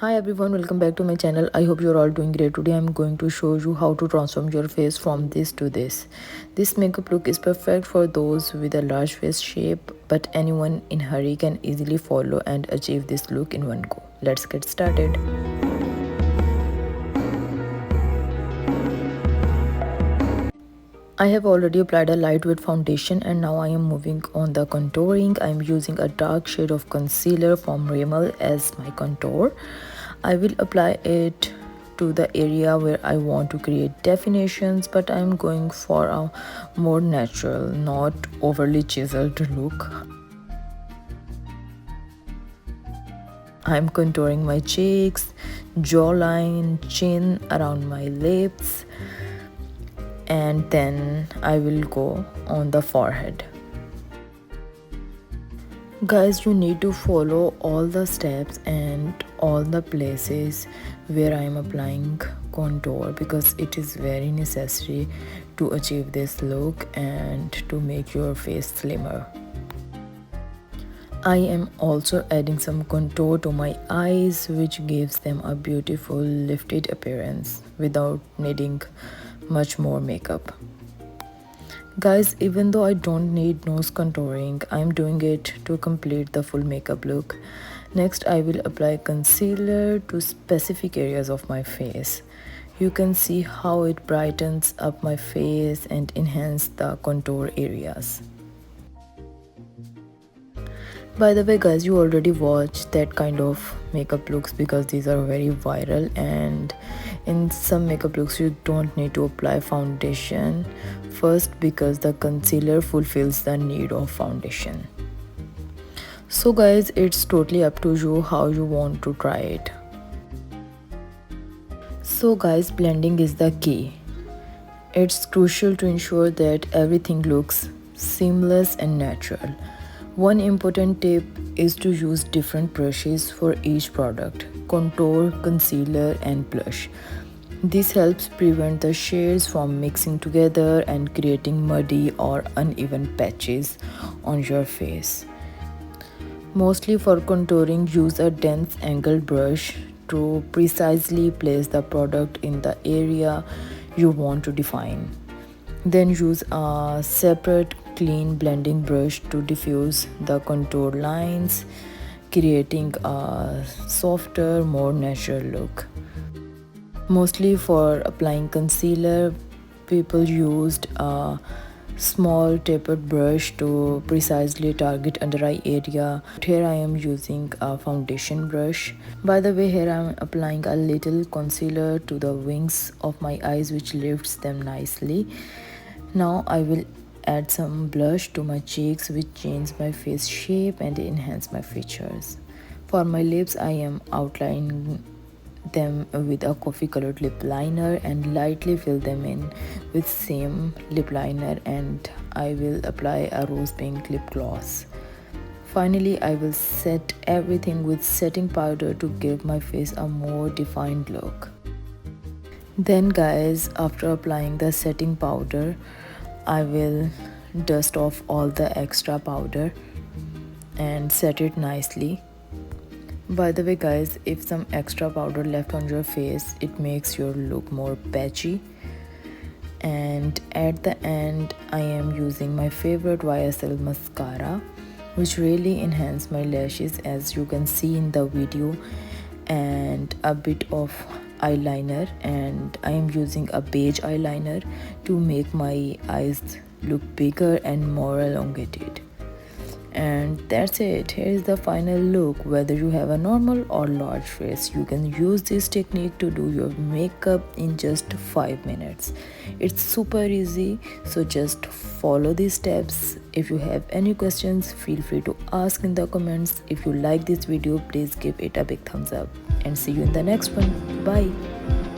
Hi everyone, welcome back to my channel. I hope you're all doing great. Today I'm going to show you how to transform your face from this to this. This makeup look is perfect for those with a large face shape, but anyone in hurry can easily follow and achieve this look in one go. Let's get started. I have already applied a lightweight foundation and now I am moving on the contouring. I am using a dark shade of concealer from Rimmel as my contour. I will apply it to the area where I want to create definitions, but I am going for a more natural, not overly chiseled look. I am contouring my cheeks, jawline, chin, around my lips, and then I will go on the forehead. Guys, you need to follow all the steps and all the places where I am applying contour because it is very necessary to achieve this look and to make your face slimmer. I am also adding some contour to my eyes, which gives them a beautiful lifted appearance without needing much more makeup. Guys, even though I don't need nose contouring, I'm doing it to complete the full makeup look. Next, I will apply concealer to specific areas of my face. You can see how it brightens up my face and enhance the contour areas. By the way guys, you already watched that kind of makeup looks because these are very viral, and in some makeup looks you don't need to apply foundation first because the concealer fulfills the need of foundation. So guys, it's totally up to you how you want to try it. So guys, blending is the key. It's crucial to ensure that everything looks seamless and natural. One important tip is to use different brushes for each product: contour, concealer and blush. This helps prevent the shades from mixing together and creating muddy or uneven patches on your face. Mostly for contouring, use a dense angled brush to precisely place the product in the area you want to define. Then use a separate clean blending brush to diffuse the contour lines, creating a softer, more natural look. Mostly for applying concealer, people used a small tapered brush to precisely target under eye area. Here I am using a foundation brush. By the way, here I am applying a little concealer to the wings of my eyes, which lifts them nicely. Now I will add some blush to my cheeks, which changes my face shape and enhance my features. For my lips, I am outlining them with a coffee colored lip liner and lightly fill them in with same lip liner, and I will apply a rose pink lip gloss. Finally, I will set everything with setting powder to give my face a more defined look. Then guys, after applying the setting powder, I will dust off all the extra powder and set it nicely. By the way guys, if some extra powder left on your face, it makes your look more patchy. And at the end, I am using my favorite YSL mascara, which really enhance my lashes, as you can see in the video, and a bit of eyeliner, and I am using a beige eyeliner to make my eyes look bigger and more elongated. And that's it. Here is the final look. Whether you have a normal or large face, you can use this technique to do your makeup in just 5 minutes. It's super easy, so just follow these steps. If you have any questions, feel free to ask in the comments. If you like this video, please give it a big thumbs up, and see you in the next one. Bye.